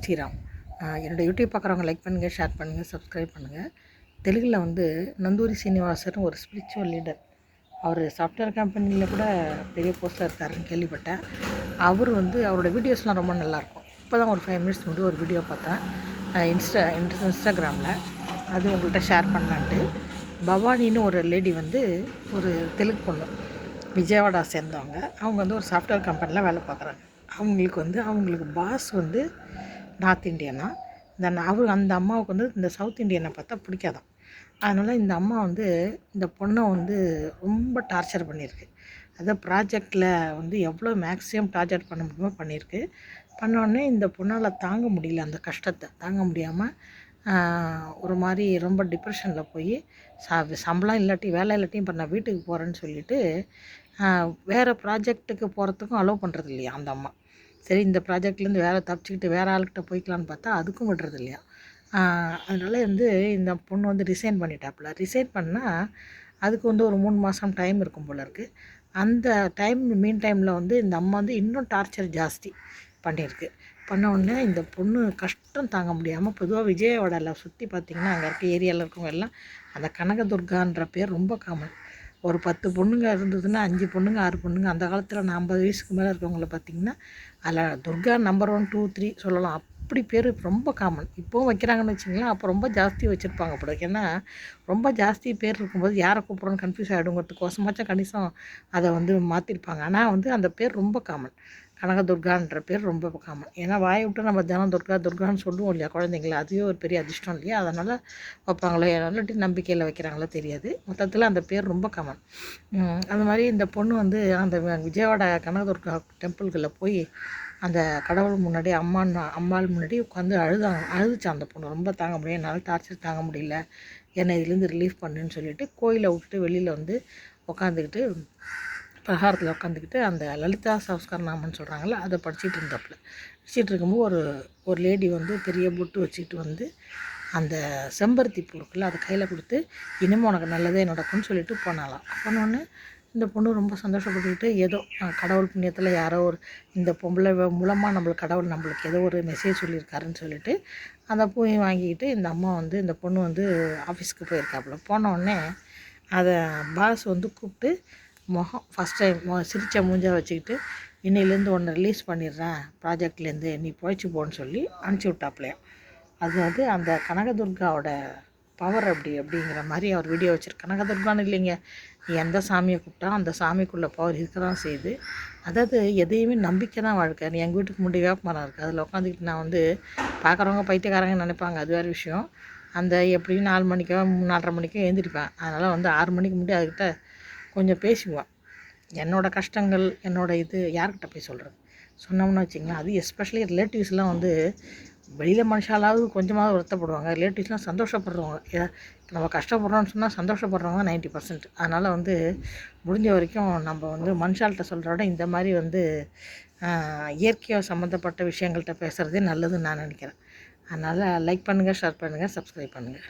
ஸ்ரீராம். என்னோடய யூடியூப் பார்க்குறவங்க லைக் பண்ணுங்கள், ஷேர் பண்ணுங்கள், சப்ஸ்கிரைப் பண்ணுங்கள். தெலுங்கில் வந்து நந்தூரி சீனிவாசன் ஒரு ஸ்பிரிச்சுவல் லீடர். அவர் சாஃப்ட்வேர் கம்பெனியில் கூட பெரிய போஸ்ட்டில் இருக்காருன்னு கேள்விப்பட்டேன். அவர் வந்து அவரோட வீடியோஸ்லாம் ரொம்ப நல்லாயிருக்கும். இப்போ தான் ஒரு 5 மினிட்ஸ் முன்னாடி ஒரு வீடியோ பார்த்தேன் இன்ஸ்டாகிராமில். அது உங்கள்கிட்ட ஷேர் பண்ணலான்ட்டு. பவானின்னு ஒரு லேடி வந்து ஒரு தெலுங்கு பொண்ணு, விஜயவாடா சேர்ந்தவங்க. அவங்க வந்து ஒரு சாஃப்ட்வேர் கம்பெனியில் வேலை பார்க்குறாங்க. அவங்களுக்கு பாஸ் வந்து நார்த் இண்டியனா. அந்த அம்மாவுக்கு வந்து இந்த சவுத் இண்டியனை பார்த்தா பிடிக்காதான். அதனால் இந்த அம்மா வந்து இந்த பொண்ணை வந்து ரொம்ப டார்ச்சர் பண்ணியிருக்கு. அதான் ப்ராஜெக்டில் வந்து எவ்வளோ மேக்ஸிமம் டார்ச்சர் பண்ண முடியுமோ பண்ணியிருக்கு. பண்ணோடனே இந்த பொண்ணால் தாங்க முடியல, அந்த கஷ்டத்தை தாங்க முடியாமல் ஒரு மாதிரி ரொம்ப டிப்ரெஷனில் போய் சம்பளம் இல்லாட்டி வேலை இல்லாட்டியும் இப்போ நான் வீட்டுக்கு போகிறேன்னு சொல்லிவிட்டு வேறு ப்ராஜெக்ட்டுக்கு போகிறதுக்கும் அலோவ் பண்ணுறது இல்லையா அந்த அம்மா. சரி, இந்த ப்ராஜெக்ட்லேருந்து வேலை தப்பிச்சுக்கிட்டு வேறு ஆளுக்கிட்ட போய்க்கலான்னு பார்த்தா அதுக்கும் விடுறது இல்லையா. அதனால் வந்து இந்த பொண்ணு வந்து ரிசைன் பண்ணிட்டாப்புல. ரிசைன் பண்ணால் அதுக்கு வந்து ஒரு 3 மாதம் டைம் இருக்கும் போல இருக்குது. அந்த மீன் டைமில் வந்து இந்த அம்மா வந்து இன்னும் டார்ச்சர் ஜாஸ்தி பண்ணியிருக்கு. பண்ண உடனே இந்த பொண்ணு கஷ்டம் தாங்க முடியாமல் பொதுவாக விஜயவாடாவில் சுற்றி பார்த்திங்கன்னா அங்கே இருக்க ஏரியாவில் இருக்கவங்க எல்லாம் அந்த கனகதுர்கான்ற பேர் ரொம்ப காமன். ஒரு 10 பொண்ணுங்க இருந்ததுன்னா 5 பொண்ணுங்க 6 பொண்ணுங்க. அந்த காலத்தில் 50 வயசுக்கு மேலே இருக்கவங்கள பார்த்திங்கன்னா அதில் துர்கா நம்பர் 1, 2, 3 சொல்லலாம். அப்படி பேர் ரொம்ப காமன். இப்போவும் வைக்கிறாங்கன்னு வச்சிங்களேன். அப்போ ரொம்ப ஜாஸ்தி வச்சுருப்பாங்க போல. ஏன்னா ரொம்ப ஜாஸ்தி பேர் இருக்கும்போது யாரை கூப்பிட்றோன்னு கன்ஃபியூஸ் ஆகிடுங்கிறதுக்கோசமாச்சும் கணிசம் அதை வந்து மாற்றிருப்பாங்க. ஆனால் வந்து அந்த பேர் ரொம்ப காமன். கனகதுர்கான்ற பேர் ரொம்ப காமன். ஏன்னா வாயை விட்டு நம்ம தினம் துர்கா துர்கான்னு சொல்லுவோம் இல்லையா குழந்தைங்கள. அதுவே ஒரு பெரிய அதிர்ஷ்டம் இல்லையா. அதனால் வைப்பாங்களோ இல்லாட்டி நம்பிக்கையில் வைக்கிறாங்களோ தெரியாது. மொத்தத்தில் அந்த பேர் ரொம்ப காமன். அந்த மாதிரி இந்த பொண்ணு வந்து அந்த விஜயவாடா கனகதுர்கா டெம்பிள்களில் போய் அந்த கடவுள் முன்னாடி அம்மாள் முன்னாடி உட்காந்து அழுதுச்சான் அந்த பொண்ணு. ரொம்ப தாங்க முடியும், என்னால் டார்ச்சர் தாங்க முடியல, என்னை இதுலேருந்து ரிலீஃப் பண்ணுன்னு சொல்லிட்டு கோயிலை விட்டுட்டு வெளியில் வந்து உட்காந்துக்கிட்டு பிரகாரத்தில் உட்காந்துக்கிட்டு அந்த லலிதா சஹஸ்ரநாமம்னு சொல்கிறாங்களே அதை படிச்சுட்டு இருக்கும்போது ஒரு லேடி வந்து பெரிய பொட்டு வச்சுக்கிட்டு வந்து அந்த செம்பருத்தி பூ இருக்குல்ல அதை கையில் கொடுத்து இனிமேல் உனக்கு நல்லதே நடக்கும்னு சொல்லிட்டு போனாலாம். போனோடனே இந்த பொண்ணு ரொம்ப சந்தோஷப்பட்டுக்கிட்டு ஏதோ கடவுள் புண்ணியத்தில் யாரோ இந்த பொம்பளை மூலமாக நம்மளுக்கு ஏதோ ஒரு மெசேஜ் சொல்லியிருக்காருன்னு சொல்லிட்டு அந்த பூவையும் வாங்கிக்கிட்டு இந்த பொண்ணு வந்து ஆஃபீஸ்க்கு போயிருக்காப்புல. போனோடனே அதை பாஸ் வந்து கூப்பிட்டு ஃபஸ்ட் டைம் சிரித்த மூஞ்சா வச்சுக்கிட்டு இன்னிலேருந்து ஒன்று ரிலீஸ் பண்ணிடுறேன் ப்ராஜெக்ட்லேருந்து, நீ போயிடுச்சு போன்னு சொல்லி அனுப்பிச்சி விட்டாப்லையா. அது வந்து அந்த கனகதுர்காவோட பவர் அப்படிங்கிற மாதிரி அவர் வீடியோ வச்சுருக்கு. கனகதுர்கான்னு இல்லைங்க, எந்த சாமியை கூப்பிட்டா அந்த சாமிக்குள்ளே பவர் இருக்க தான் செய்யுது. அதாவது எதையுமே நம்பிக்கை தான் வாழ்க்கை. எங்கள் வீட்டுக்கு முன்னாடி வேப்பமரம் இருக்குது. அதில் உட்காந்துக்கிட்டு நான் வந்து பார்க்குறவங்க பைத்தியக்காரங்க நினைப்பாங்க, அது வேறு விஷயம். அந்த எப்படியும் 4 மணிக்கோ 4:30 மணிக்கோ எழுந்திரிப்பேன். அதனால் வந்து 6 மணிக்கு முன்னாடி அதுக்கிட்ட கொஞ்சம் பேசுவேன். என்னோடய கஷ்டங்கள் இது யார்கிட்ட போய் சொன்னோம்னு வச்சிங்களேன். அது எஸ்பெஷலி ரிலேட்டிவ்ஸ்லாம் வந்து வெளியில் மனுஷாலாவது கொஞ்சமாவது வருத்தப்படுவாங்க, ரிலேட்டிவ்ஸ்லாம் சந்தோஷப்படுறவங்க. நம்ம கஷ்டப்படுறோன்னு சொன்னால் சந்தோஷப்படுறவங்க 90%. அதனால் வந்து முடிஞ்ச வரைக்கும் நம்ம வந்து மனுஷால்கிட்ட சொல்கிறத விட இந்த மாதிரி வந்து இயற்கையாக சம்மந்தப்பட்ட விஷயங்கள்கிட்ட பேசுகிறதே நல்லதுன்னு நான் நினைக்கிறேன். அதனால் லைக் பண்ணுங்கள், ஷேர் பண்ணுங்கள், சப்ஸ்கிரைப் பண்ணுங்கள்.